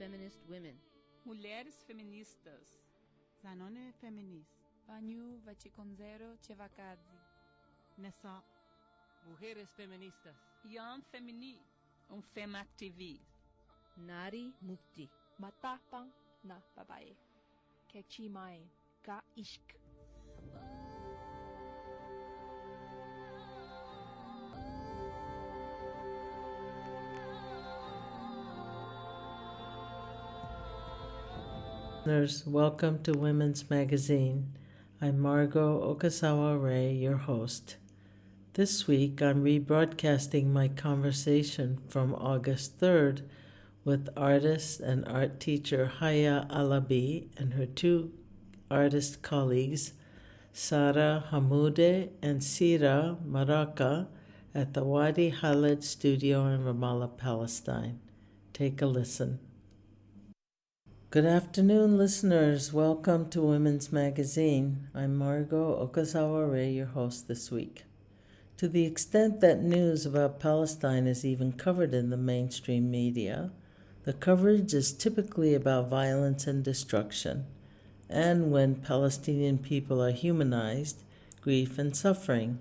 feminist women. Mulheres feministas. زنان فمینیست. Vanyu vachikonzero chevakazi. نساء. Mujeres feministas. Young Femini. Femactivism. Nari Mukti. Matapang na babae. Kechimai ka ishk. Welcome to Women's Magazine. I'm Margot Okasawa-Ray, your host. This week, I'm rebroadcasting my conversation from August 3rd with artist and art teacher Haya Allabadi and her two artist colleagues, Sara Hammoudeh and Sera Maraka, at the Wadi Khaled studio in Ramallah, Palestine. Take a listen. Good afternoon, listeners. Welcome to Women's Magazine. I'm Margot Okasawa-Ray, your host this week. To the extent that news about Palestine is even covered in the mainstream media, the coverage is typically about violence and destruction, and when Palestinian people are humanized, grief and suffering.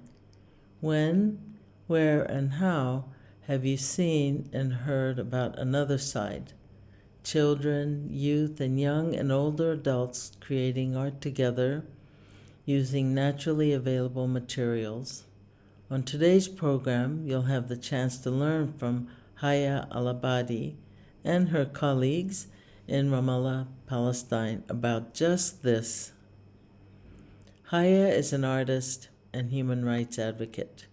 When, where, and how have you seen and heard about another side? Children, youth, and young and older adults creating art together using naturally available materials. On today's program, you'll have the chance to learn from Haya Allabadi and her colleagues in Ramallah, Palestine, about just this. Haya is an artist and human rights advocate.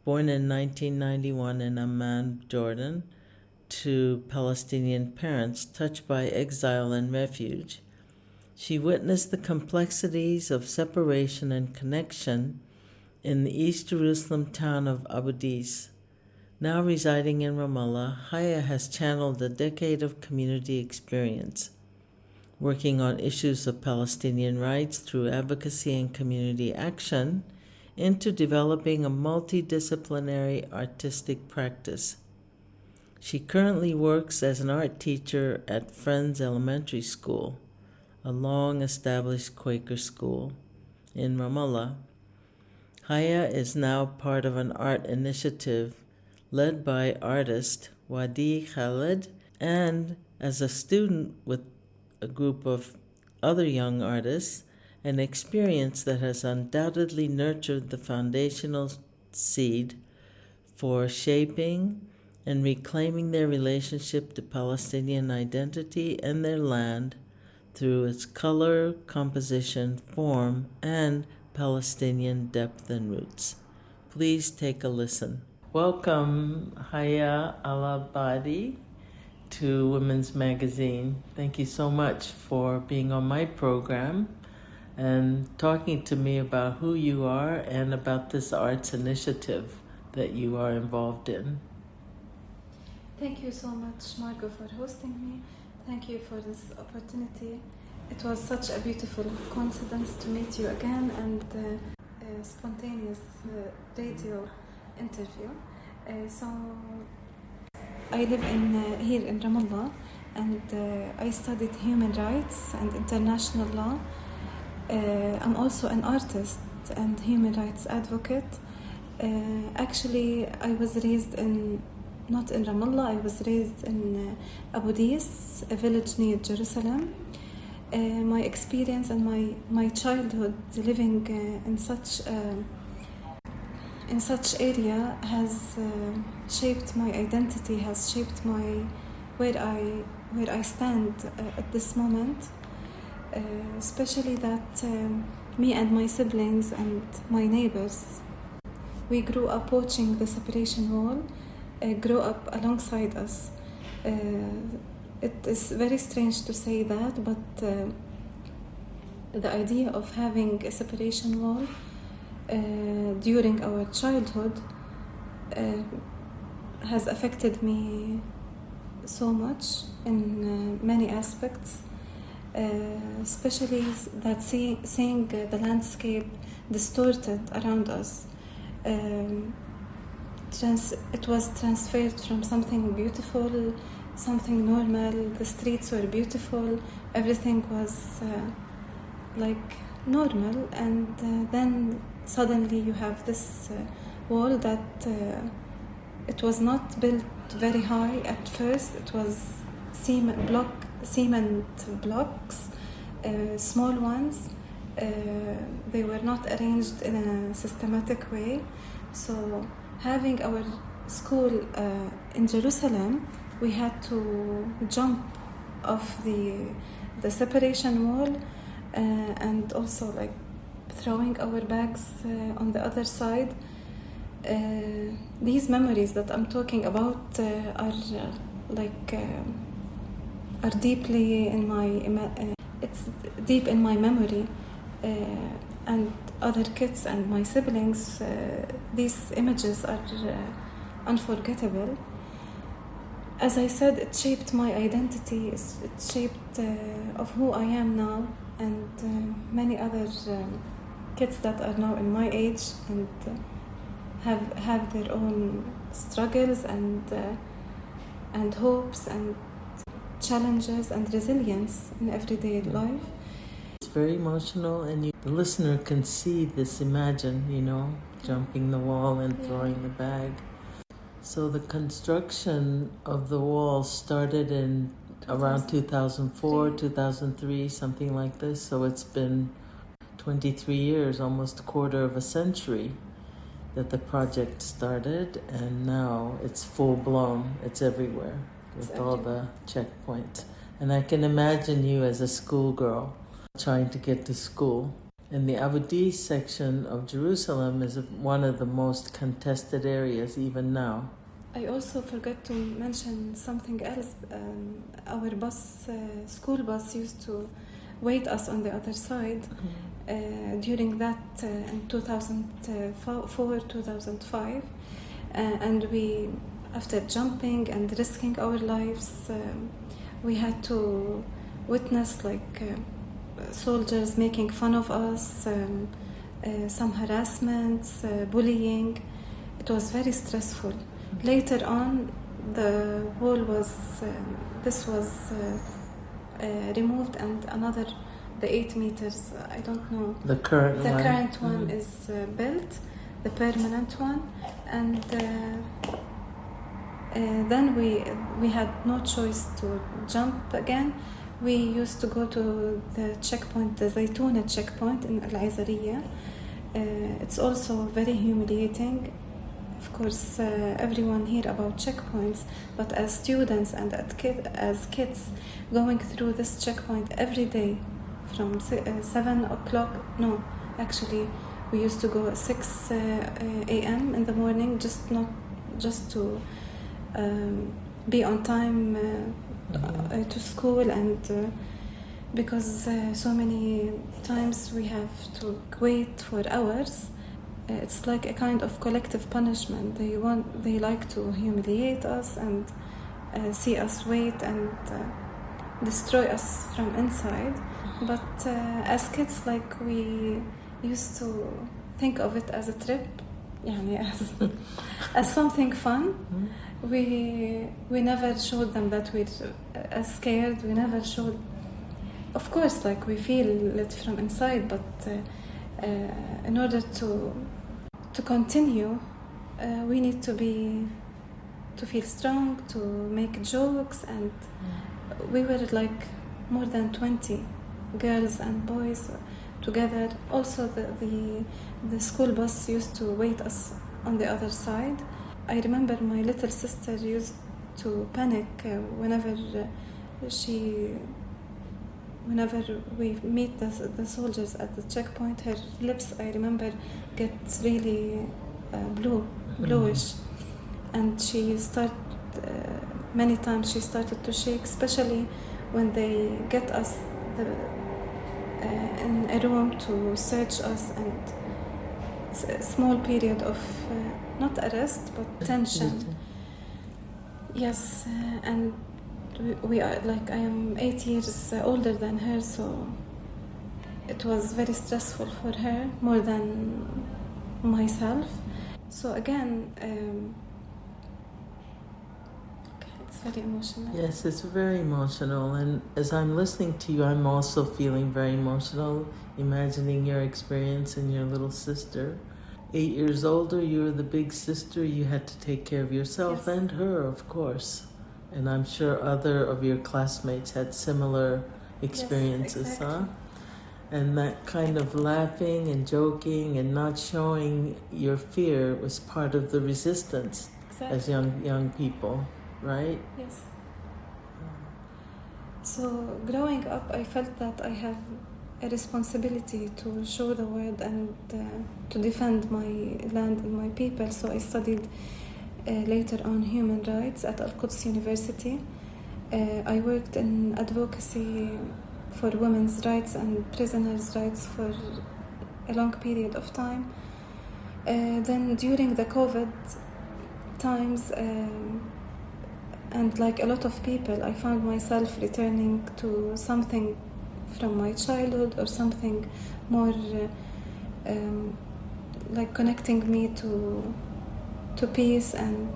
Born in 1991 in Amman, Jordan, to Palestinian parents touched by exile and refuge, she witnessed the complexities of separation and connection in the East Jerusalem town of Abu Dis. Now residing in Ramallah, Haya has channeled a decade of community experience, working on issues of Palestinian rights through advocacy and community action, into developing a multidisciplinary artistic practice. She currently works as an art teacher at Friends Elementary School, a long-established Quaker school in Ramallah. Haya is now part of an art initiative led by artist Wadi Khaled, and as a student with a group of other young artists, an experience that has undoubtedly nurtured the foundational seed for shaping and reclaiming their relationship to Palestinian identity and their land through its color, composition, form, and Palestinian depth and roots. Please take a listen. Welcome, Haya Allabadi, to Women's Magazine. Thank you so much for being on my program and talking to me about who you are and about this arts initiative that you are involved in. Thank you so much, Margot, for hosting me. Thank you for this opportunity. It was such a beautiful coincidence to meet you again and a spontaneous radio interview. So I live here in Ramallah, and I studied human rights and international law. I'm also an artist and human rights advocate. Actually, I was raised not in Ramallah. I was raised in Abu Dis, a village near Jerusalem. My experience and my childhood living in such area has shaped my identity, has shaped where I stand at this moment. Especially that me and my siblings and my neighbors, we grew up watching the separation wall grow up alongside us. It is very strange to say that, but the idea of having a separation wall during our childhood has affected me so much in many aspects, especially that seeing the landscape distorted around us. It was transferred from something beautiful something normal. The streets were beautiful. Everything was like normal. And then suddenly you have this wall that it was not built very high at first. It was cement blocks, small ones. They were not arranged in a systematic way. So having our school in Jerusalem, we had to jump off the separation wall and also like throwing our bags on the other side. These memories that I'm talking about are deeply in my it's deep in my memory, and other kids and my siblings. These images are unforgettable. As I said, it shaped my identity. It shaped of who I am now, and many other kids that are now in my age and have their own struggles and hopes and challenges and resilience in everyday life. It's very emotional, and the listener can see this, imagine, jumping the wall and throwing the bag. So the construction of the wall started in around 2004, 2003, something like this. So it's been 23 years, almost a quarter of a century that the project started, and now it's full blown. It's everywhere with all the checkpoints. And I can imagine you as a schoolgirl trying to get to school. And the Allabadi section of Jerusalem is one of the most contested areas even now. I also forgot to mention something else. Our school bus used to wait us on the other side. During that in 2004, 2005. And we, after jumping and risking our lives, we had to witness soldiers making fun of us, some harassments, bullying. It was very stressful. Later on, the wall was removed, and the 8 meters, I don't know. The current one is built, the permanent one, and then we had no choice to jump again. We used to go to the checkpoint, the Zaytuna checkpoint in Al-Azariya. It's also very humiliating. Of course, everyone hear about checkpoints, but as students and as kids going through this checkpoint every day from 7 o'clock, no, actually we used to go at 6 a.m. in the morning, just to be on time to school, and because so many times we have to wait for hours. It's like a kind of collective punishment. They like to humiliate us and see us wait and destroy us from inside. But as kids, we used to think of it as a trip, as something fun. We never showed them that we're scared. We never showed. Of course, we feel it from inside, but in order to continue, we need to feel strong, to make jokes, and we were more than 20 girls and boys together. Also, the school bus used to wait us on the other side. I remember my little sister used to panic whenever we meet the soldiers at the checkpoint. Her lips, I remember, get really bluish, and many times she started to shake, especially when they get us in a room to search us, and it's a small period of not arrest but tension. Yes, and we are I am 8 years older than her, so it was very stressful for her more than myself. So again, It's very emotional. Yes, it's very emotional. And as I'm listening to you, I'm also feeling very emotional, imagining your experience and your little sister. 8 years older, you were the big sister. You had to take care of yourself Yes. and her, of course. And I'm sure other of your classmates had similar experiences, exactly. huh? And that kind of laughing and joking and not showing your fear was part of the resistance Exactly. as young people, right? Yes. So growing up, I felt that I have a responsibility to show the world and to defend my land and my people. So I studied later on human rights at Al-Quds University. I worked in advocacy for women's rights and prisoners' rights for a long period of time. Then during the COVID times, and like a lot of people, I found myself returning to something from my childhood or something more like connecting me to peace and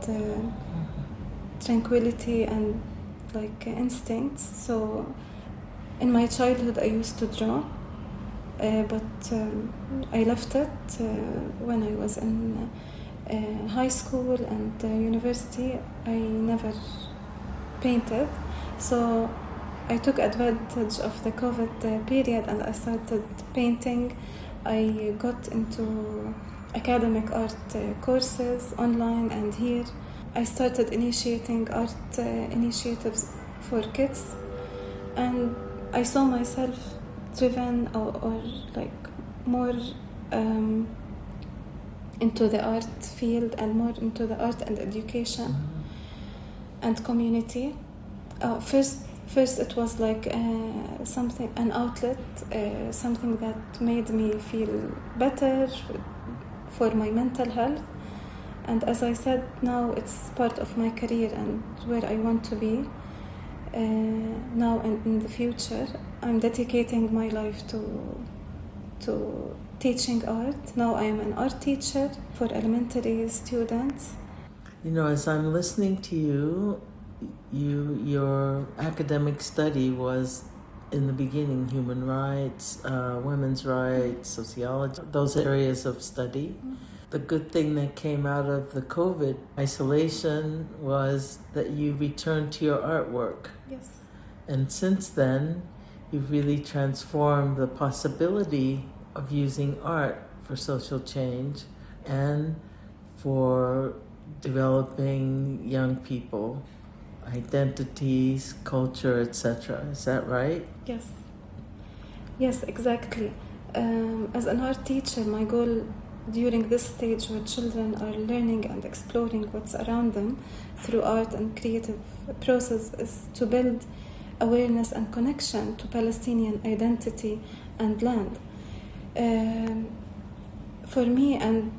tranquility and like instincts. So in my childhood I used to draw, but I left it when I was in high school and university. I never painted, so I took advantage of the COVID period and I started painting. I got into academic art courses online and here. I started initiating art initiatives for kids, and I saw myself driven or like more into the art field and more into the art and education and community. First it was like something, an outlet, something that made me feel better for my mental health. And as I said, now it's part of my career and where I want to be now and in the future. I'm dedicating my life to teaching art. Now I am an art teacher for elementary students. You know, as I'm listening to you, your academic study was in the beginning human rights, women's rights, sociology, those areas of study. The good thing that came out of the COVID isolation was that you returned to your artwork. Yes. And since then, you've really transformed the possibility of using art for social change and for developing young people, identities, culture, etc. Is that right? Yes. Yes, exactly. As an art teacher, my goal during this stage where children are learning and exploring what's around them through art and creative process is to build awareness and connection to Palestinian identity and land. For me, and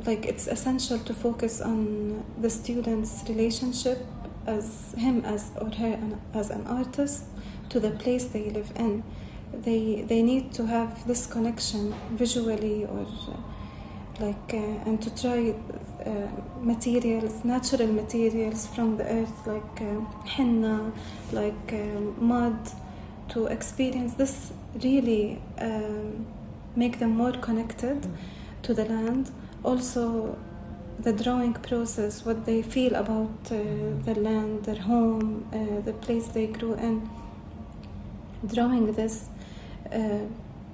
like it's essential to focus on the student's relationship as him as or her as an artist to the place they live in. They need to have this connection visually or and to try materials, natural materials from the earth, like henna, like mud, to experience this really make them more connected to the land. Also the drawing process, what they feel about the land, their home, the place they grew in. Drawing this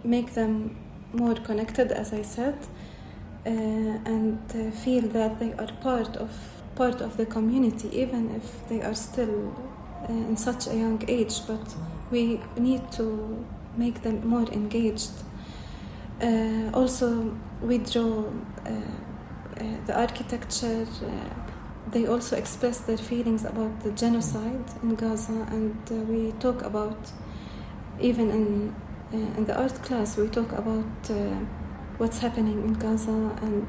make them more connected, as I said, and feel that they are part of the community, even if they are still in such a young age. But we need to make them more engaged. Also, we draw the architecture. They also express their feelings about the genocide in Gaza, and we talk about, even in the art class, we talk about what's happening in Gaza and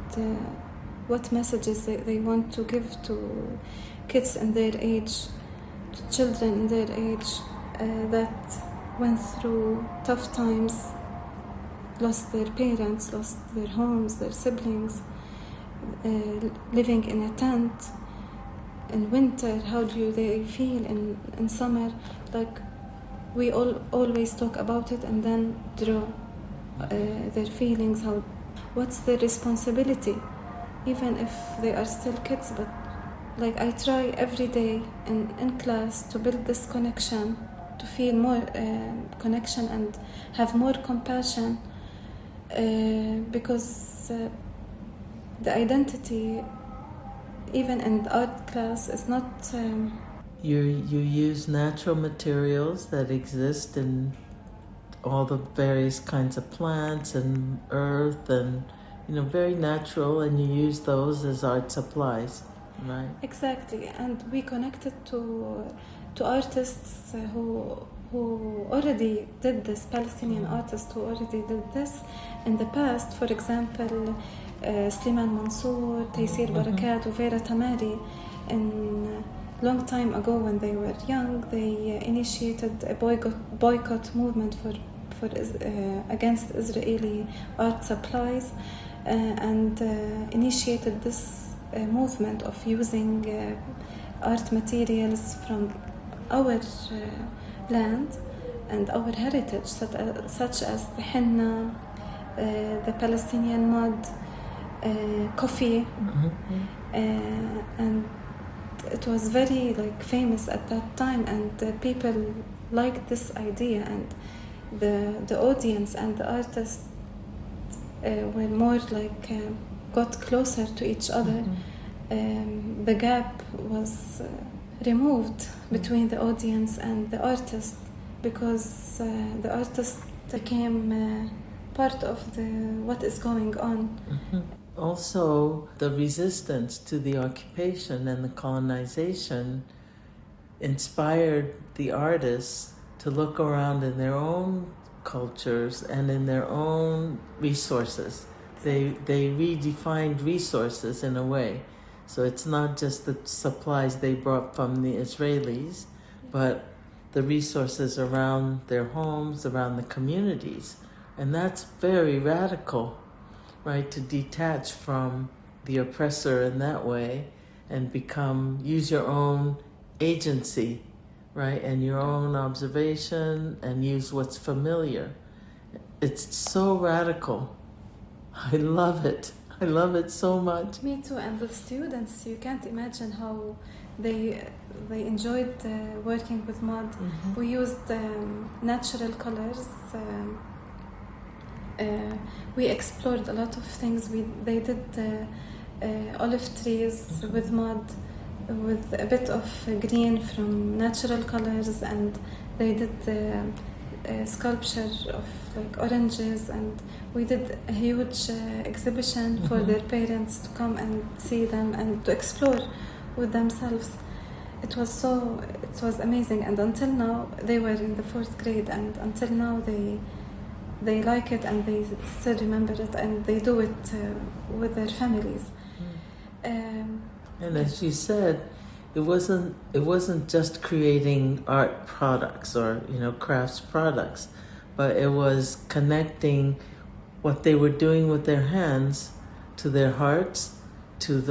what messages they want to give to kids in their age, to children in their age that went through tough times, lost their parents, lost their homes, their siblings, living in a tent, in winter, how do they feel in summer. Like we always talk about it and then draw their feelings, what's their responsibility, even if they are still kids. But like I try every day in class to build this connection, to feel more connection and have more compassion, because the identity, even in the art class, is not... You use natural materials that exist in all the various kinds of plants and earth and, very natural, and you use those as art supplies, right? Exactly, and we connected to artists who already did this, Palestinian artists who already did this in the past. For example, Sliman Mansour, Sera Maraka, Vera Tamari. And long time ago, when they were young, they initiated a boycott movement for against Israeli art supplies, and initiated this movement of using art materials from our land and our heritage, such as the henna, the Palestinian mud, coffee, and it was very famous at that time, and people liked this idea, and the audience and the artists were more got closer to each other. The gap was removed between the audience and the artist, because the artist became part of what is going on. Also, the resistance to the occupation and the colonization inspired the artists to look around in their own cultures and in their own resources. They redefined resources in a way. So it's not just the supplies they brought from the Israelis, but the resources around their homes, around the communities. And that's very radical, right? To detach from the oppressor in that way and use your own agency, right? And your own observation, and use what's familiar. It's so radical. I love it. I love it so much. Me too. And the students, you can't imagine how they enjoyed working with mud. We used natural colors. We explored a lot of things. They did olive trees with mud, with a bit of green from natural colors, and they did sculpture of oranges, and we did a huge exhibition for their parents to come and see them and to explore with themselves. It was amazing, and until now they were in the 4th grade, and until now they like it, and they still remember it, and they do it with their families. And as you said, it wasn't just creating art products or crafts products, but it was connecting what they were doing with their hands to their hearts, to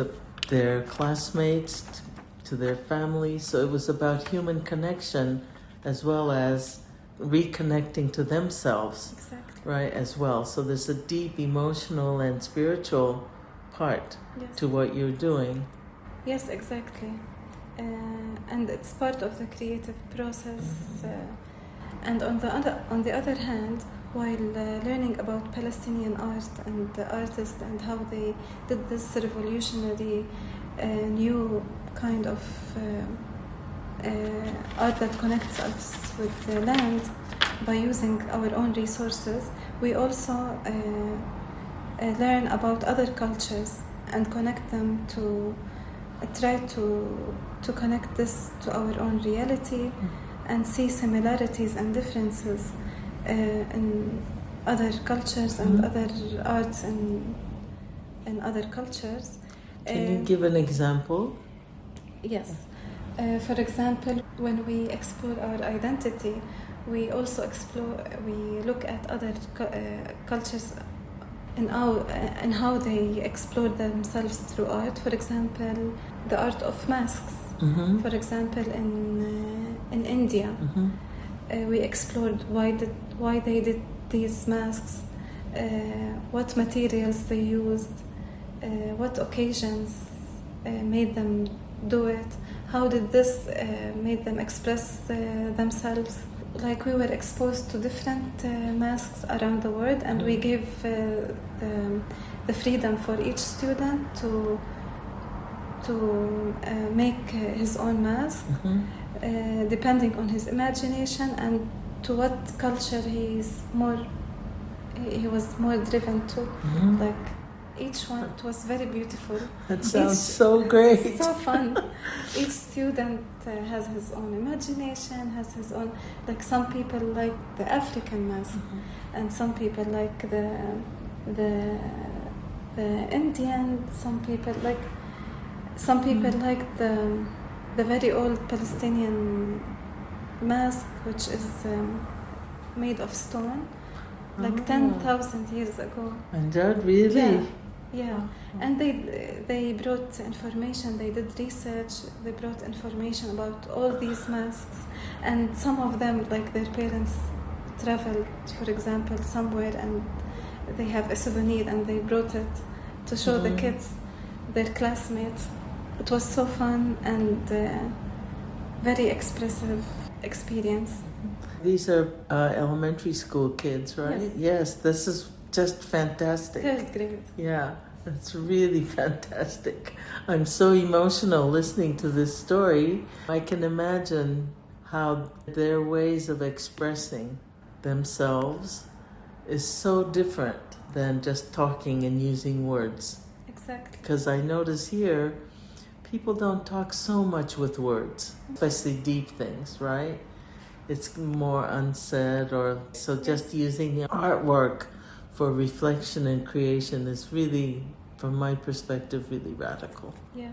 their classmates, to their families. So it was about human connection as well as reconnecting to themselves. Exactly. Right, as well. So there's a deep emotional and spiritual part to what you're doing. Yes, exactly. And it's part of the creative process. And on the other hand, while learning about Palestinian art and the artists and how they did this revolutionary new kind of art that connects us with the land by using our own resources, we also learn about other cultures and connect them to try to connect this to our own reality and see similarities and differences in other cultures and other arts and other cultures. Can you give an example? Yes. For example, when we explore our identity, we also we look at other cultures and how they explore themselves through art. For example, the art of masks. Mm-hmm. For example, in India, we explored why they did these masks, what materials they used, what occasions made them do it, how did this made them express themselves. Like, we were exposed to different masks around the world, and we gave the freedom for each student to make his own mask, depending on his imagination and to what culture he was more driven to. Like, each one, it was very beautiful. That sounds so great. So fun. Each student has his own imagination, has his own, like, some people like the African mask, and some people like the Indian, some people like the very old Palestinian mask, which is made of stone, like 10,000 years ago. And that really? Yeah. And they brought information, they did research, they brought information about all these masks, and some of them, like, their parents traveled, for example, somewhere, and they have a souvenir and they brought it to show the kids, their classmates. It was so fun and very expressive experience. These are elementary school kids, right? Yes, this is just fantastic. Third grade. Yeah, it's really fantastic. I'm so emotional listening to this story. I can imagine how their ways of expressing themselves is so different than just talking and using words. Exactly. Because I notice here, people don't talk so much with words, especially deep things, right? It's more unsaid, or so just using the artwork for reflection and creation is really, from my perspective, really radical. Yeah.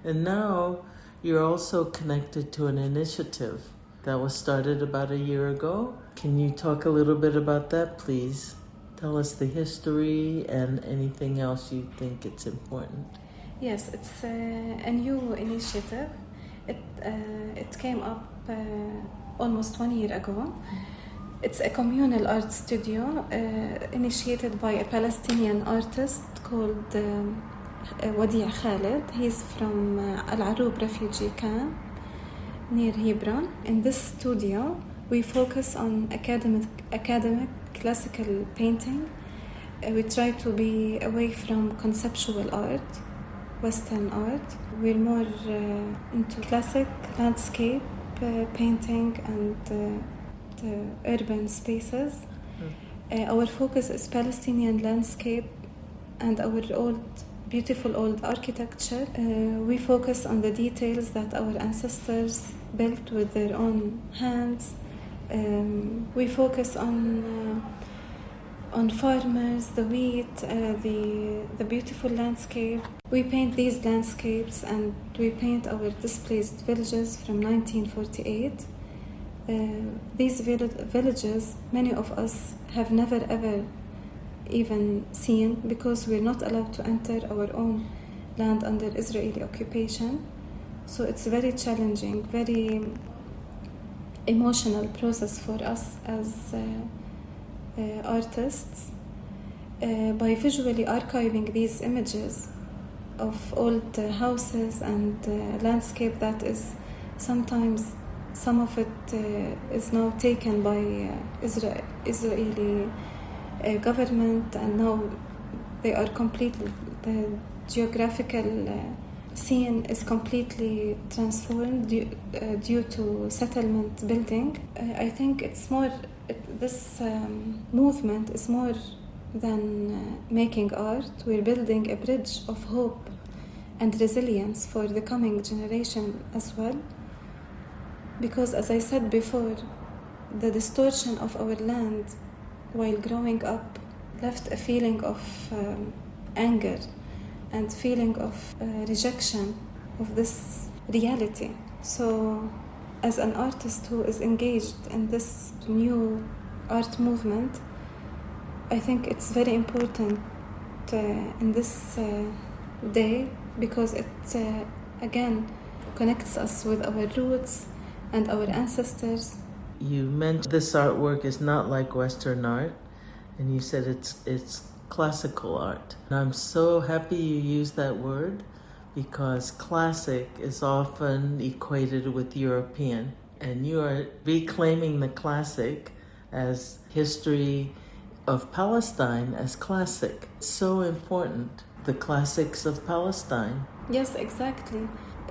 And now you're also connected to an initiative that was started about a year ago. Can you talk a little bit about that, please? Tell us the history and anything else you think it's important. Yes, it's a new initiative. It came up almost 1 year ago. It's a communal art studio initiated by a Palestinian artist called Wadi Khaled. He's from Al-Arub refugee camp near Hebron. In this studio, we focus on academic classical painting. We try to be away from conceptual art, Western art. We're more into classic landscape painting and the urban spaces. Our focus is Palestinian landscape and our beautiful old architecture. We focus on the details that our ancestors built with their own hands. We focus on farmers, the wheat, the beautiful landscape. We paint these landscapes and we paint our displaced villages from 1948. These villages, many of us have never ever even seen, because we're not allowed to enter our own land under Israeli occupation. So it's very challenging, very emotional process for us as artists. By visually archiving these images of old houses and landscape that is sometimes, some of it is now taken by Israeli government, and now they are completely, the geographical scene is completely transformed due to settlement building. I think it's more, this movement is more than making art. We're building a bridge of hope and resilience for the coming generation as well. Because, as I said before, the distortion of our land while growing up left a feeling of anger and feeling of rejection of this reality. So, as an artist who is engaged in this new art movement, I think it's very important in this day, because it again connects us with our roots and our ancestors. You mentioned this artwork is not like Western art, and you said it's classical art. And I'm so happy you used that word because classic is often equated with European, and you are reclaiming the classic as history of Palestine as classic. It's so important, the classics of Palestine. Yes, exactly.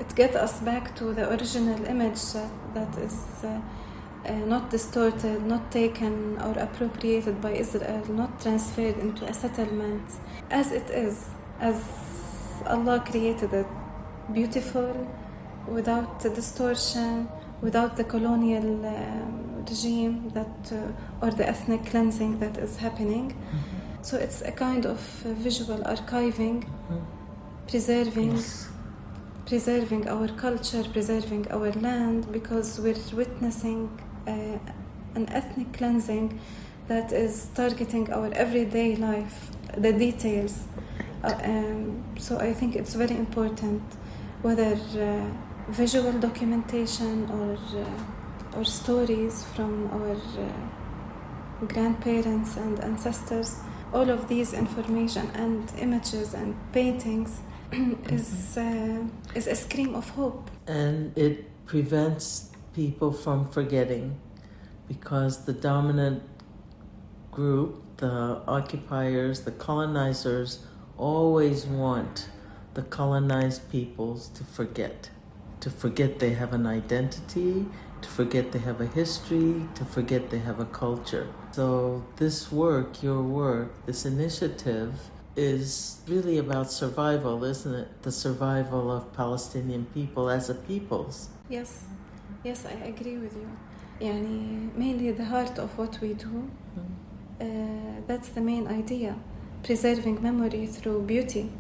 It gets us back to the original image that is not distorted, not taken or appropriated by Israel, not transferred into a settlement, as it is, as Allah created it, beautiful, without the distortion, without the colonial regime that or the ethnic cleansing that is happening. Mm-hmm. So it's a kind of visual archiving, preserving our culture, preserving our land, because we're witnessing an ethnic cleansing that is targeting our everyday life, the details. So I think it's very important, whether visual documentation or stories from our grandparents and ancestors, all of these information and images and paintings is a scream of hope. And it prevents people from forgetting, because the dominant group, the occupiers, the colonizers, always want the colonized peoples to forget they have an identity, to forget they have a history, to forget they have a culture. So this work, your work, this initiative is really about survival, isn't it? The survival of Palestinian people as a peoples. Yes, I agree with you. Mainly the heart of what we do, that's the main idea, preserving memory through beauty.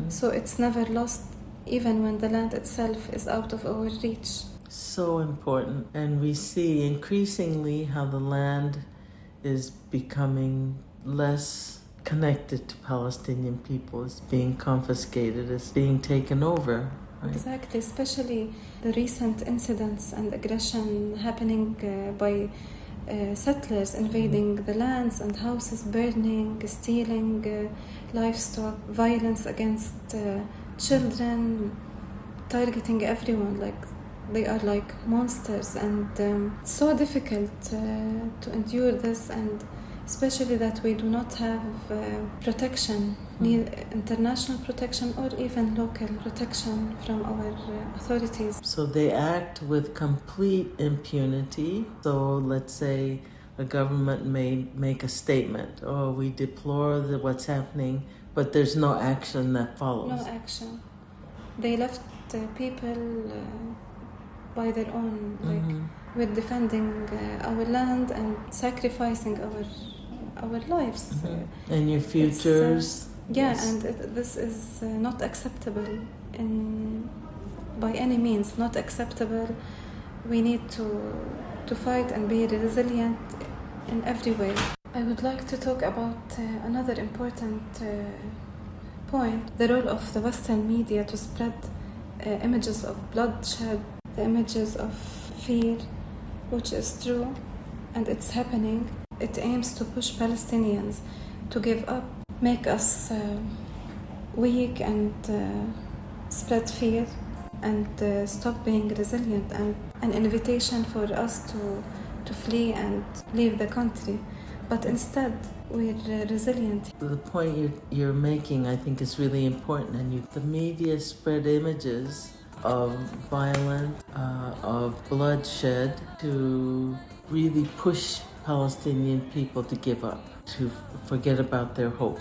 So it's never lost, even when the land itself is out of our reach. So important. And we see increasingly how the land is becoming less connected to Palestinian people. It's being confiscated, it's being taken over. Right? Exactly, especially the recent incidents and aggression happening by settlers invading the lands and houses, burning, stealing livestock, violence against children, targeting everyone, like they are like monsters. And so difficult to endure this, and especially that we do not have protection, international protection or even local protection from our authorities. So they act with complete impunity. So let's say a government may make a statement, oh, we deplore what's happening, but there's no action that follows. No action. They left people by their own, like we're defending our land and sacrificing our lives. And your futures. Yes. And this is not acceptable by any means, not acceptable. We need to fight and be resilient in every way. I would like to talk about another important point, the role of the Western media to spread images of bloodshed, the images of fear, which is true, and it's happening. It aims to push Palestinians to give up, make us weak and spread fear, and stop being resilient, and an invitation for us to flee and leave the country. But instead, we're resilient. The point you're making, I think, is really important. And the media spread images of violence, of bloodshed, to really push Palestinian people to give up, to forget about their hope.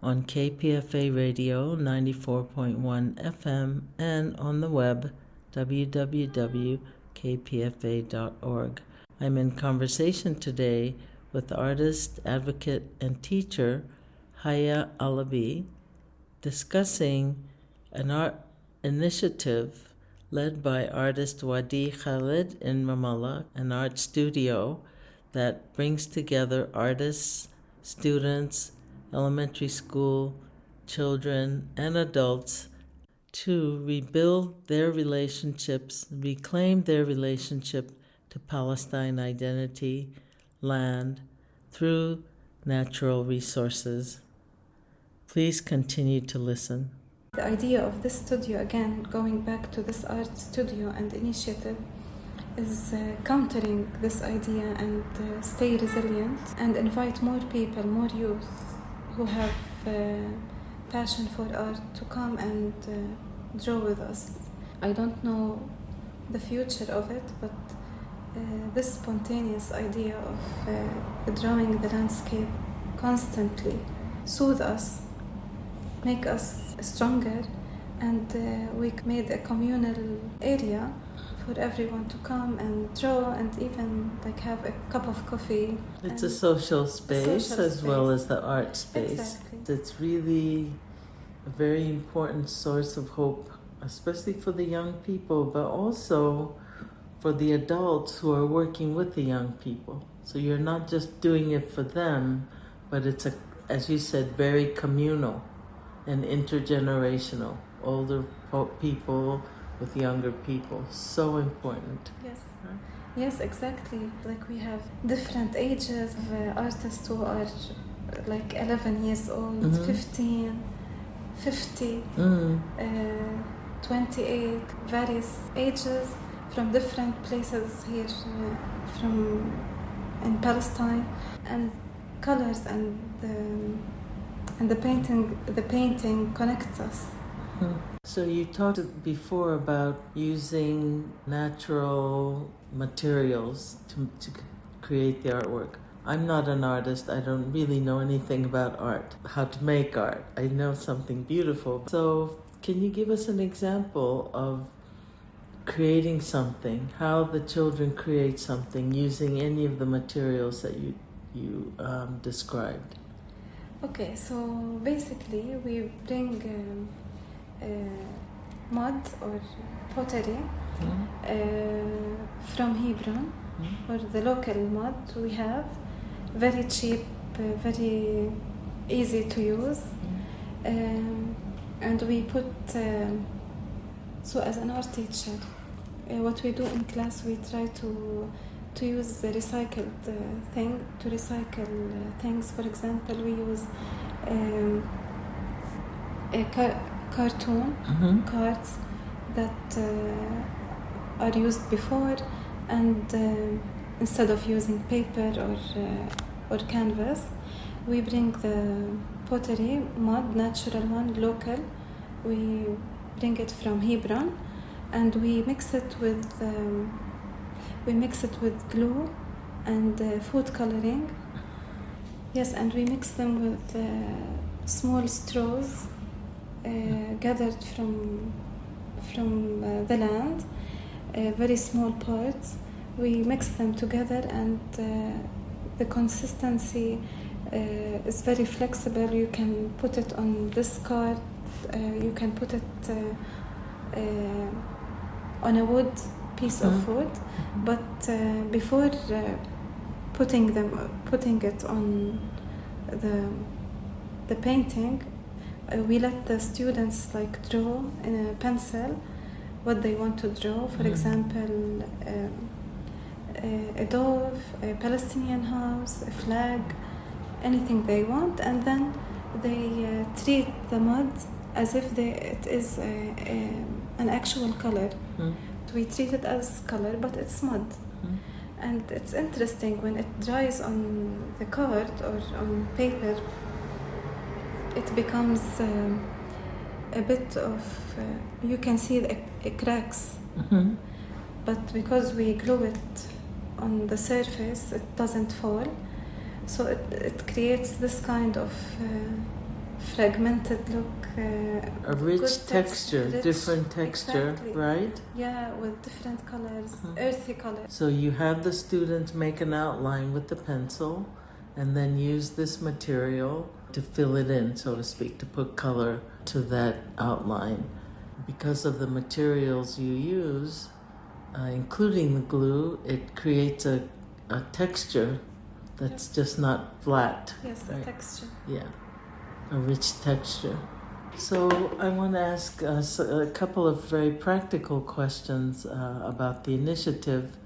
on KPFA Radio 94.1 FM and on the web www.kpfa.org. I'm in conversation today with artist, advocate, and teacher Haya Allabadi, discussing an art initiative led by artist Wadi Khalid in Ramallah, an art studio that brings together artists, students, elementary school, children, and adults to rebuild their relationships, reclaim their relationship to Palestine identity, land, through natural resources. Please continue to listen. The idea of this studio, again, going back to this art studio and initiative, is countering this idea and stay resilient and invite more people, more youth who have passion for art to come and draw with us. I don't know the future of it, but this spontaneous idea of drawing the landscape constantly soothe us, make us stronger, and we made a communal area for everyone to come and draw and even like have a cup of coffee. It's a social space as well as the art space. Exactly. It's really a very important source of hope, especially for the young people, but also for the adults who are working with the young people. So you're not just doing it for them, but it's, as you said, very communal and intergenerational. Older people with younger people. So important. Yes. Yes, exactly. Like we have different ages of artists who are like 11 years old, 15, 50, 28, various ages from different places here from in Palestine, and colors and the painting connects us. So you talked before about using natural materials to create the artwork. I'm not an artist. I don't really know anything about art, how to make art. I know something beautiful. So can you give us an example of creating something, how the children create something using any of the materials that you described? Okay, so basically we bring mud or pottery from Hebron, or the local mud we have, very cheap, very easy to use, and we put, so as an art teacher, what we do in class, we try to use the recycled thing, to recycle things. For example, we use a cartoon cards that are used before, and instead of using paper or canvas, we bring the pottery, mud, natural one, local. We bring it from Hebron, and we mix it with glue and food coloring. Yes, and we mix them with small straws gathered from the land, very small parts. We mix them together, and the consistency is very flexible. You can put it on this card, you can put it on a wood, piece of wood, but before putting it on the painting, we let the students like draw in a pencil what they want to draw. For example, a dove, a Palestinian house, a flag, anything they want, and then they treat the mud as if it is an actual color. We treat it as color, but it's mud. And it's interesting when it dries on the card or on paper, it becomes a bit of, you can see the cracks. But because we glue it on the surface, it doesn't fall. So it creates this kind of fragmented look. A rich good texture, rich, different texture, exactly. right? Yeah, with different colors, earthy colors. So you have the students make an outline with the pencil and then use this material to fill it in, so to speak, to put color to that outline. Because of the materials you use, including the glue, it creates a texture that's just not flat. Yes, right? a texture. Yeah, a rich texture. So I want to ask us a couple of very practical questions about the initiative.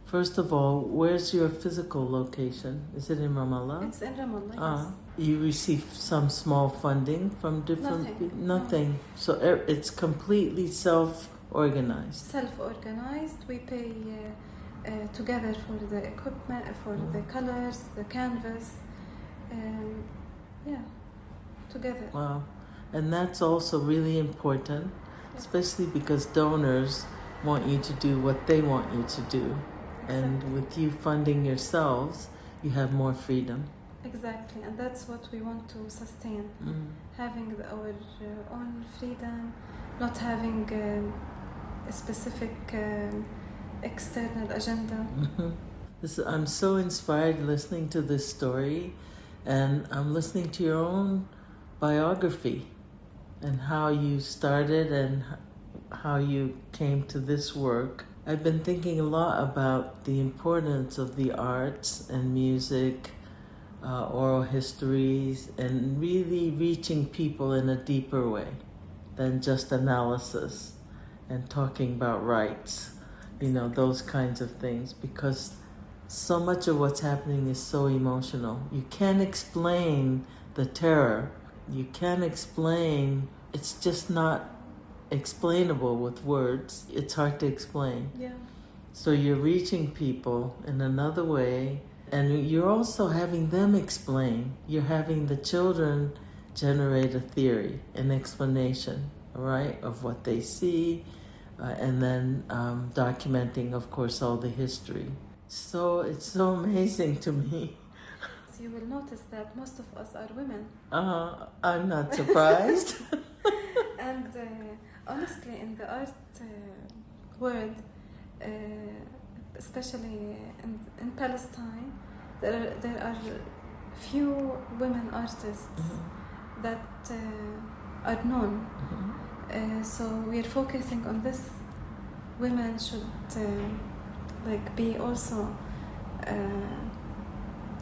First of all, where's your physical location? Is it in Ramallah? It's in Ramallah, yes. You receive some small funding from different Nothing. people? Nothing. So it's completely self-organized. Self-organized. We pay together for the equipment, for the colors, the canvas. Together. Wow. And that's also really important, especially because donors want you to do what they want you to do. Exactly. And with you funding yourselves, you have more freedom. Exactly, and that's what we want to sustain. Having our own freedom, not having a specific external agenda. I'm so inspired listening to this story, and I'm listening to your own biography and how you started and how you came to this work. I've been thinking a lot about the importance of the arts and music, oral histories, and really reaching people in a deeper way than just analysis and talking about rights, those kinds of things, because so much of what's happening is so emotional. You can't explain the terror. You can't explain, it's just not explainable with words. It's hard to explain. Yeah. So you're reaching people in another way, and you're also having them explain. You're having the children generate a theory, an explanation, right, of what they see, and then documenting, of course, all the history. So it's so amazing to me. You will notice that most of us are women. I'm not surprised. And honestly, in the art world, especially in Palestine, there are few women artists that are known. So we are focusing on this. Women should be also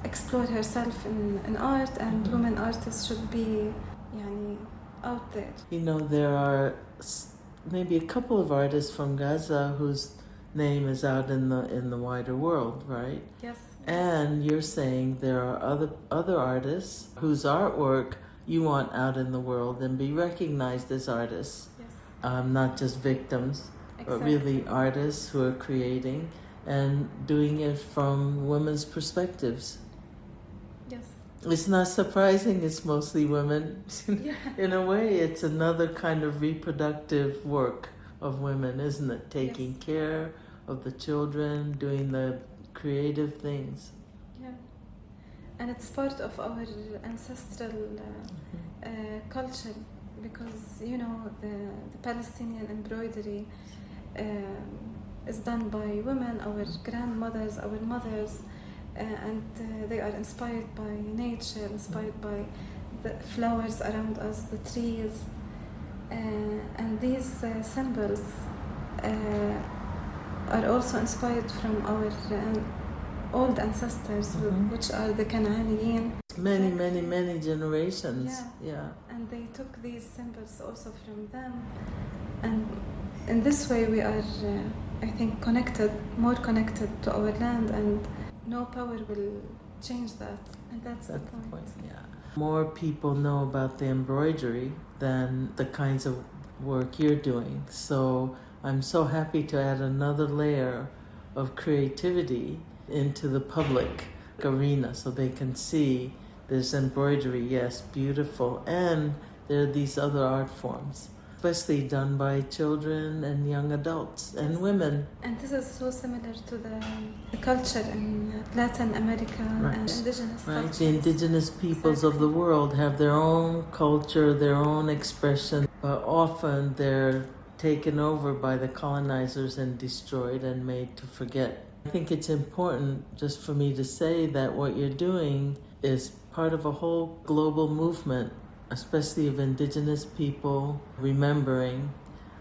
explore herself in art, and women artists should be out there. There are maybe a couple of artists from Gaza whose name is out in the wider world, right? Yes. And you're saying there are other artists whose artwork you want out in the world and be recognized as artists. Yes. Not just victims, but really artists who are creating and doing it from women's perspectives. Yes. It's not surprising it's mostly women. Yeah. In a way, it's another kind of reproductive work of women, isn't it? Taking care of the children, doing the creative things. Yeah. And it's part of our ancestral culture, because, the Palestinian embroidery is done by women, our grandmothers, our mothers, and they are inspired by nature, inspired by the flowers around us, the trees, and these symbols are also inspired from our old ancestors, which are the Canaanian. Many generations. Yeah. And they took these symbols also from them, and in this way we are, I think, more connected to our land, and no power will change that, and that's the point. Yeah. More people know about the embroidery than the kinds of work you're doing. So I'm so happy to add another layer of creativity into the public arena, so they can see there's embroidery, yes, beautiful, and there are these other art forms especially done by children and young adults and women. And this is so similar to the culture in Latin America and indigenous cultures. The indigenous peoples of the world have their own culture, their own expression, but often they're taken over by the colonizers and destroyed and made to forget. I think it's important just for me to say that what you're doing is part of a whole global movement, especially of indigenous people remembering,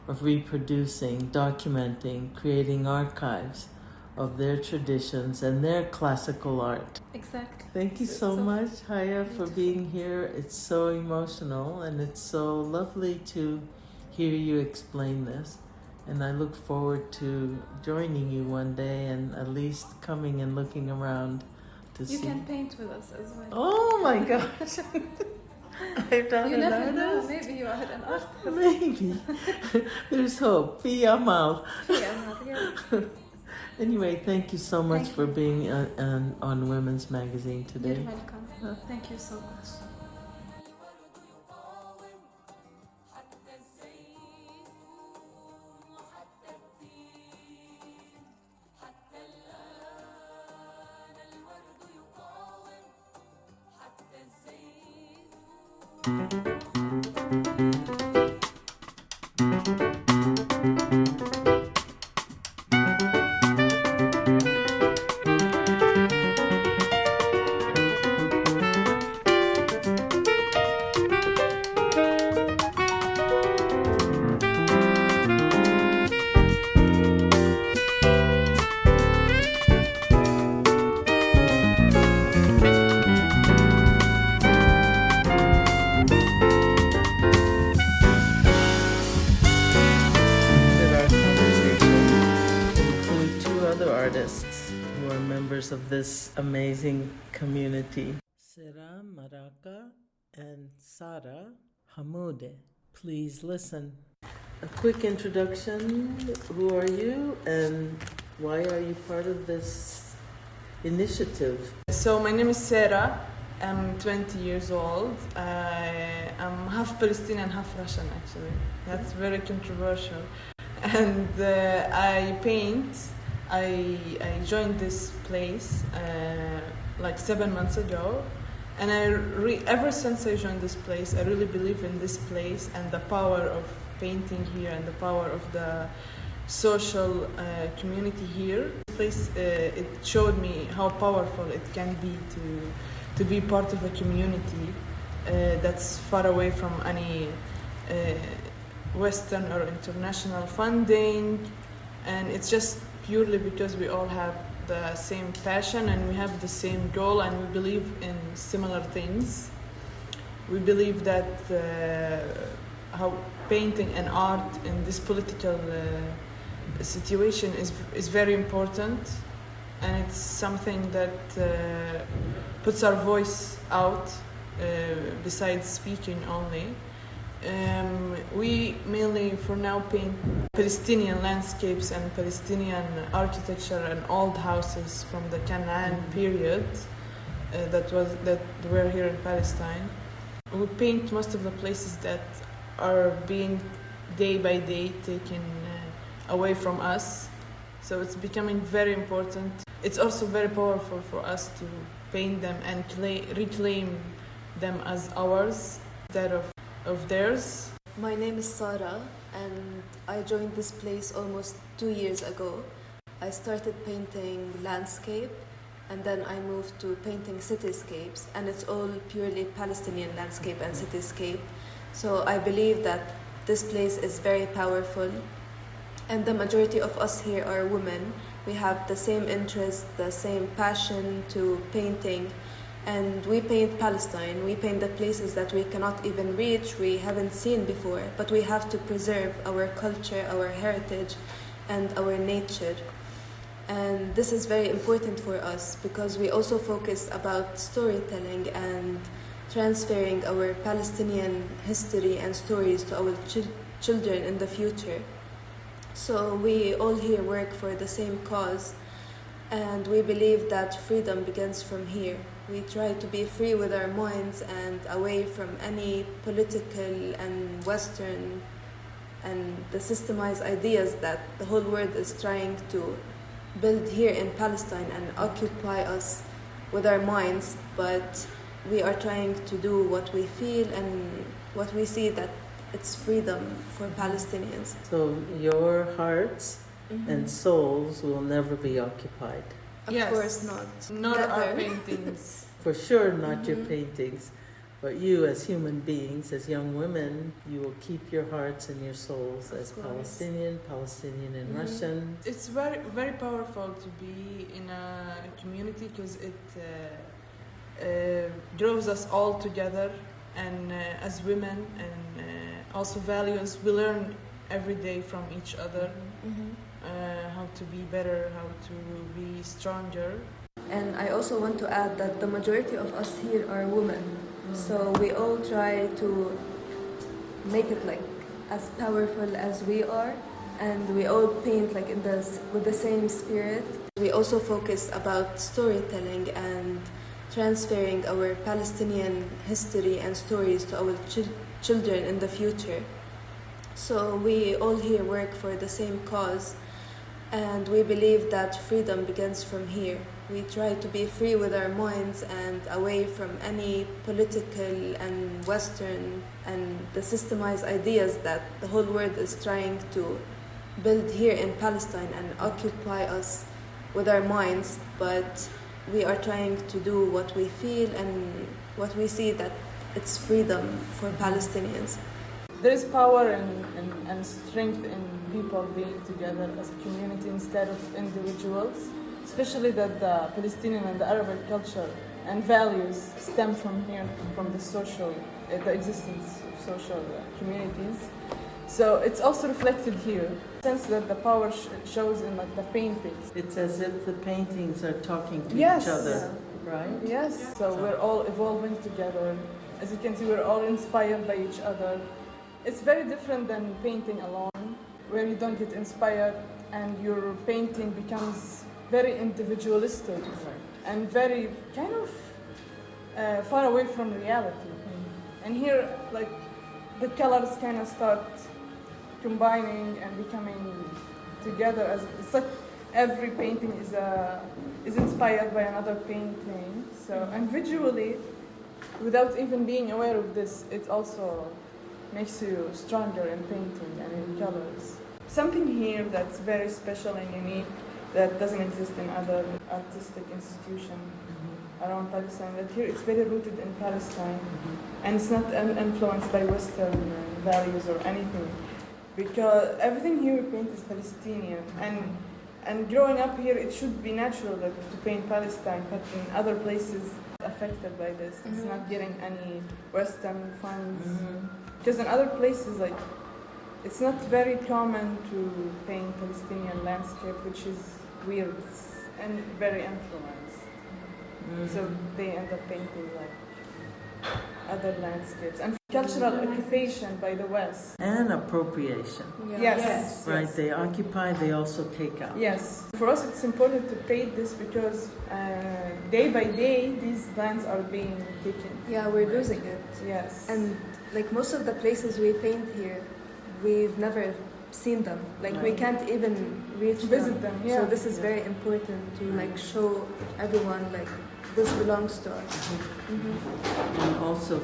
of reproducing, documenting, creating archives of their traditions and their classical art. Exactly. Thank you so much, Haya, for being here. It's so emotional and it's so lovely to hear you explain this. And I look forward to joining you one day and at least coming and looking around to see. You can paint with us as well. Oh my gosh. I'm not you an never artist. know. Maybe you are an artist. Maybe. There's hope. Fi amal. Yes. Anyway, thank you so much for being on Women's Magazine today. You're welcome. Thank you so much. Of this amazing community, Sera Maraka and Sara Hammoudeh. Please listen. A quick introduction. Who are you and why are you part of this initiative? So my name is Sara. I'm 20 years old. I'm half Palestinian, half Russian actually. That's very controversial. And I paint. I joined this place like 7 months ago, and ever since I joined this place, I really believe in this place and the power of painting here and the power of the social community here. This place, it showed me how powerful it can be to be part of a community that's far away from any Western or international funding, and it's just purely because we all have the same passion and we have the same goal and we believe in similar things. We believe that how painting and art in this political situation is very important, and it's something that puts our voice out besides speaking only. We mainly for now paint Palestinian landscapes and Palestinian architecture and old houses from the Canaan period that were here in Palestine. We paint most of the places that are being day by day taken away from us, so it's becoming very important. It's also very powerful for us to paint them and reclaim them as ours instead of theirs. My name is Sara and I joined this place almost 2 years ago. I started painting landscape and then I moved to painting cityscapes, and it's all purely Palestinian landscape and cityscape. So I believe that this place is very powerful, and the majority of us here are women. We have the same interest, the same passion to painting, and we paint Palestine. We paint the places that we cannot even reach, we haven't seen before, but we have to preserve our culture, our heritage, and our nature. And this is very important for us because we also focus about storytelling and transferring our Palestinian history and stories to our children in the future. So we all here work for the same cause, and we believe that freedom begins from here. We try to be free with our minds and away from any political and Western and the systemized ideas that the whole world is trying to build here in Palestine and occupy us with our minds, but we are trying to do what we feel and what we see that it's freedom for Palestinians. So your hearts and souls will never be occupied. Of course not. Not Never. our paintings. For sure, not your paintings, but you as human beings, as young women, you will keep your hearts and your souls as course. Palestinian and Russian. It's very, very powerful to be in a community because it draws us all together, and as women, and also values. We learn every day from each other how to be better, how to be stronger. And I also want to add that the majority of us here are women. So we all try to make it like as powerful as we are, and we all paint like with the same spirit. We also focus about storytelling and transferring our Palestinian history and stories to our children in the future. So we all here work for the same cause, and we believe that freedom begins from here. We try to be free with our minds and away from any political and Western and the systemized ideas that the whole world is trying to build here in Palestine and occupy us with our minds, but we are trying to do what we feel and what we see that it's freedom for Palestinians. There is power and strength in people being together as a community instead of individuals, especially that the Palestinian and the Arabic culture and values stem from here, from the existence of social communities. So it's also reflected here. Sense that the power shows in like the paintings. It's as if the paintings are talking to Yes. each other, right? Yes. So we're all evolving together. As you can see, we're all inspired by each other. It's very different than painting alone, where you don't get inspired and your painting becomes very individualistic and very kind of far away from reality. And here, like, the colors kind of start combining and becoming together. As it's like every painting is inspired by another painting. So, and visually, without even being aware of this, it also makes you stronger in painting and in colors. Something here that's very special and unique that doesn't exist in other artistic institutions around Palestine. That here it's very rooted in Palestine, and it's not influenced by Western values or anything, because everything here we paint is Palestinian. And growing up here, it should be natural to paint Palestine, but in other places affected by this. It's not getting any Western funds. Because in other places, like, it's not very common to paint Palestinian landscape, which is weird and very influenced. So they end up painting like other landscapes. And cultural occupation by the West. And appropriation. Yes. Right, they occupy, they also take out. Yes. For us, it's important to paint this because day by day, these lands are being taken. Yeah, we're losing it. Yes. And like most of the places we paint here, we've never seen them. Like we can't even visit them. Yeah. So this is very important to like show everyone like this belongs to us. And also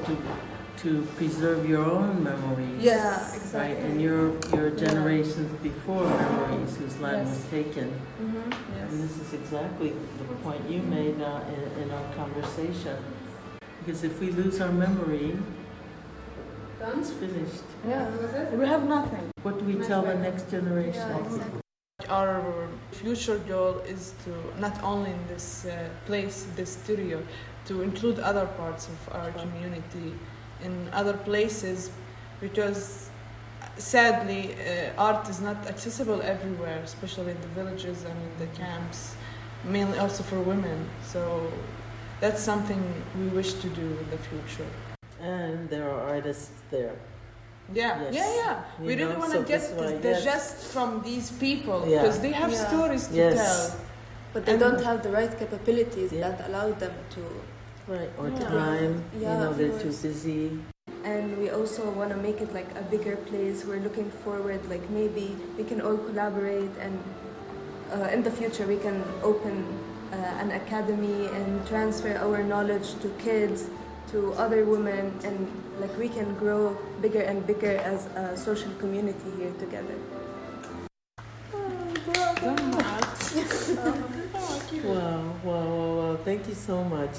to preserve your own memories. Yeah, exactly. Right, and your generations before memories whose land was taken. Yes. And this is exactly the point you made in our conversation. Because if we lose our memory, it's finished. Yeah, we have nothing. What do we tell the next generation? Yeah, exactly. Our future goal is to, not only in this place, this studio, to include other parts of our community in other places, because sadly art is not accessible everywhere, especially in the villages and in the camps, mainly also for women. So that's something we wish to do in the future. And there are artists there. Yeah, Yes. We You really know, want so to get that's why, the yes. gist from these people, Yeah. because they have Yeah. stories to Yes. tell. But they And- don't have the right capabilities Yeah. that allow them to. Right, or Yeah. time, Yeah, of they're too course. busy. and we also want to make it like a bigger place. We're looking forward, like maybe we can all collaborate, and in the future we can open an academy and transfer our knowledge to kids, to other women, and like we can grow bigger and bigger as a social community here together. Wow. Thank you so much.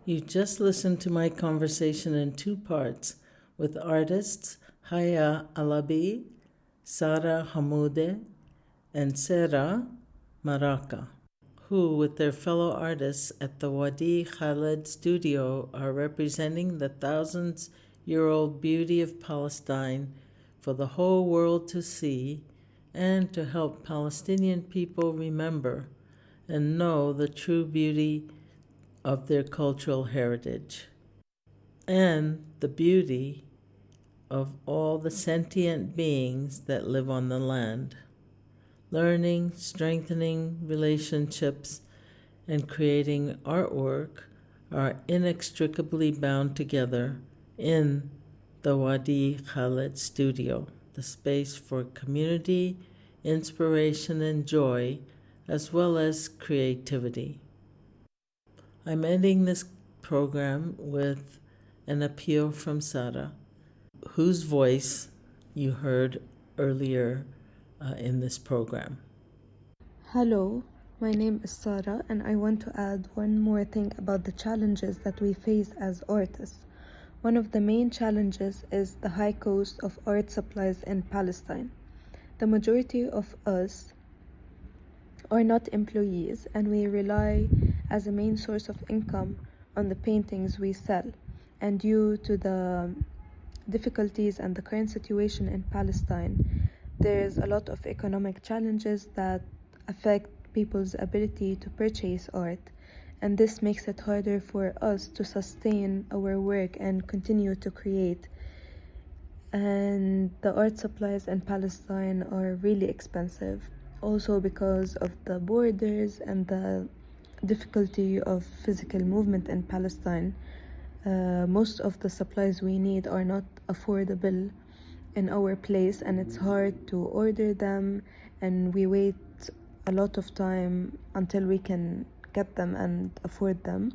You just listened to my conversation in two parts with artists Haya Allabadi, Sara Hammoudeh, and Sera Maraka, who, with their fellow artists at the Wadi Khaled studio, are representing the thousands-year-old beauty of Palestine for the whole world to see and to help Palestinian people remember and know the true beauty of their cultural heritage and the beauty of all the sentient beings that live on the land. Learning, strengthening relationships, and creating artwork are inextricably bound together in the Wadi Khaled studio, the space for community, inspiration, and joy, as well as creativity. I'm ending this program with an appeal from Sara, whose voice you heard earlier in this program. Hello, my name is Sara, and I want to add one more thing about the challenges that we face as artists. One of the main challenges is the high cost of art supplies in Palestine. The majority of us are not employees, and we rely as a main source of income on the paintings we sell. And due to the difficulties and the current situation in Palestine, there's a lot of economic challenges that affect people's ability to purchase art, and this makes it harder for us to sustain our work and continue to create. And the art supplies in Palestine are really expensive, also because of the borders and the difficulty of physical movement in Palestine. Most of the supplies we need are not affordable in our place, and it's hard to order them, and we wait a lot of time until we can get them and afford them.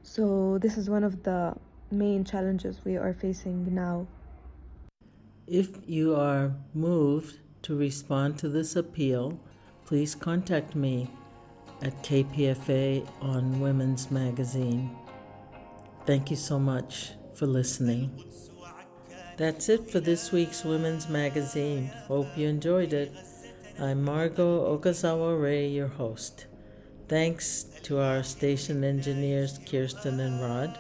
So this is one of the main challenges we are facing now. If you are moved to respond to this appeal, please contact me at KPFA on Women's Magazine. Thank you so much for listening. That's it for this week's Women's Magazine. Hope you enjoyed it. I'm Margot Okazawa Ray, your host. Thanks to our station engineers Kirsten and Rod.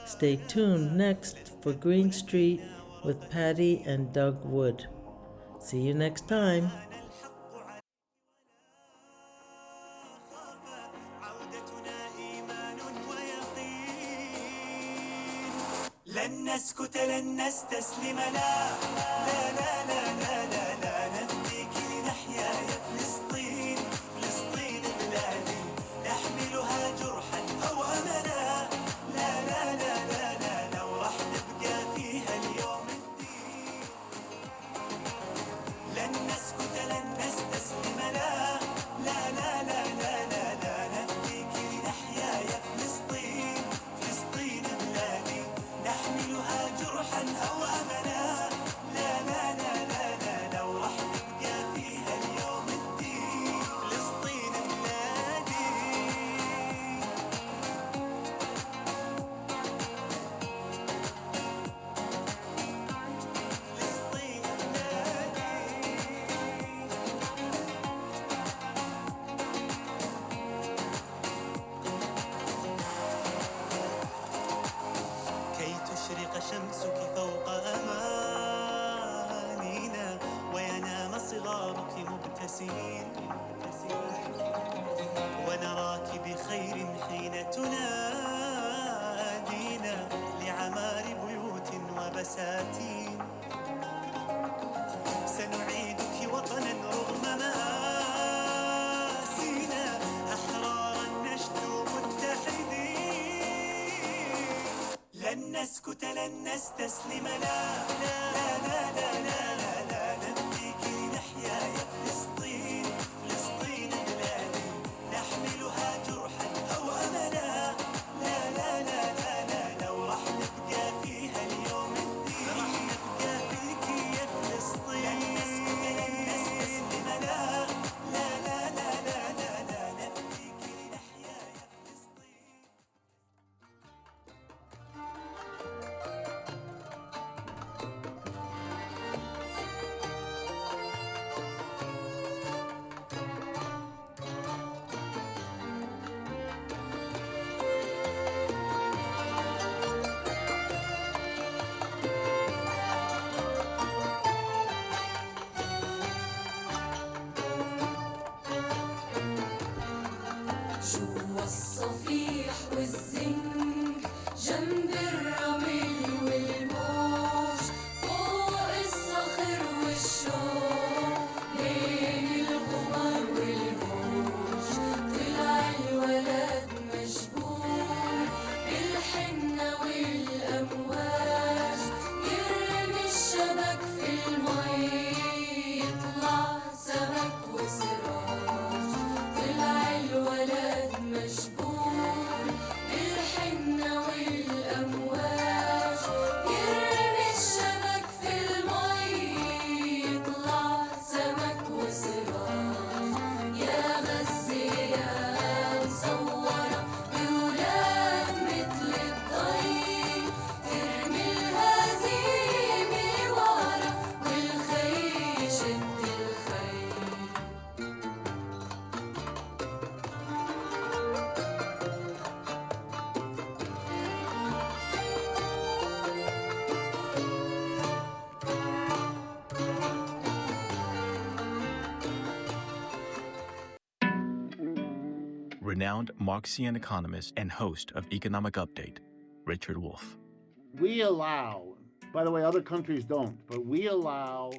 Stay tuned next for Green Street with Patty and Doug Wood. See you next time. لن نسكت لن نستسلم لا لا لا لا لا لا لا نفديك لنحيا يا فلسطين فلسطين بلادي نحملها جرحا أو أملا لا لا لا لا لا لو راح نبقى فيها اليوم الدين لن نسكت لن نستسلم لا لا لا لا لا لا لا نفديك لنحيا يا فلسطين فلسطين بلادي نحملها جرحا أو أملا لا لا لا لا لا لو راح نبقى فيها اليوم الدين فلسطين بلادي فلسطين بلادي كي تشرق شمسك فوق أمانينا وينام صغارك مبتسمين ونراك بخير حين تنادينا لعمار بيوت وبساتين سنعيدك وطنا رغم مآسينا أحرارا نشدو متحدين لن نسكت ولن نستسلم لا لا لا لا لا لا لا نفديك لنحيا يا فلسطين فلسطين بلادي نحملها جرحا أو أملا لا لا لا لا لا لو راح نبقى فيها اليوم الدين راح نبقى فيك يا فلسطين لن نسكت لن نستسلم لا لا لا لا لا لا لا نفديك لنحيا يا فلسطين. جوا الصفيح والزنك جنب الرمل والموج فوق الصخر والشوق بين الغبار والموج طلع الولد مجبور بالحنة والأمواج يرمي الشبك في المي يطلع سمك وسراج طلع الولد مجبور بالحنة والأمواج يرمي الشبك في المي يطلع سمك وسراج يا غزة يا مصورة بولاد مثل الضي ترمي الهزيمة ورا والخي يشد الخي. Renowned Marxian economist and host of Economic Update, Richard Wolff. We allow, by the way, other countries don't, but we allow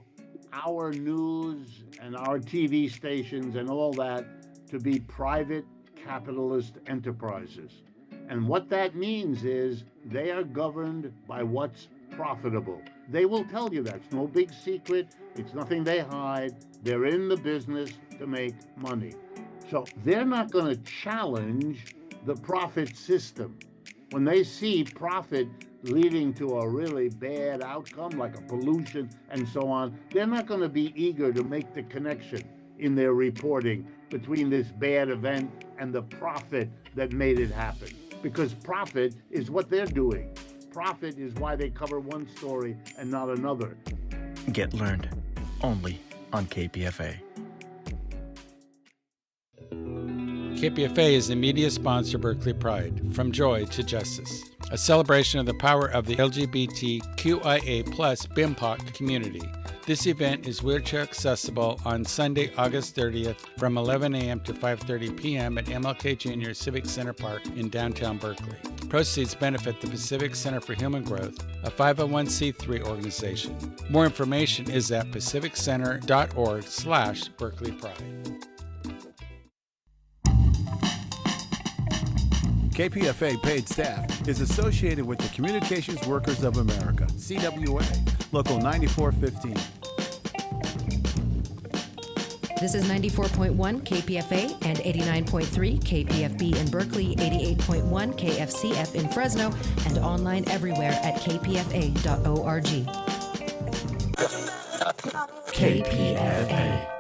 our news and our TV stations and all that to be private capitalist enterprises. And what that means is they are governed by what's profitable. They will tell you that. It's no big secret. It's nothing they hide. They're in the business to make money. So they're not going to challenge the profit system. When they see profit leading to a really bad outcome, like a pollution and so on, they're not going to be eager to make the connection in their reporting between this bad event and the profit that made it happen. Because profit is what they're doing. Profit is why they cover one story and not another. Get learned only on KPFA. KPFA is the media sponsor of Berkeley Pride, From Joy to Justice, a celebration of the power of the LGBTQIA+ BIMPOC community. This event is wheelchair accessible on Sunday, August 30th from 11 a.m. to 5:30 p.m. at MLK Jr. Civic Center Park in downtown Berkeley. Proceeds benefit the Pacific Center for Human Growth, a 501c3 organization. More information is at pacificcenter.org/Berkeley Pride. KPFA paid staff is associated with the Communications Workers of America, CWA, Local 9415. This is 94.1 KPFA and 89.3 KPFB in Berkeley, 88.1 KFCF in Fresno, and online everywhere at kpfa.org. KPFA.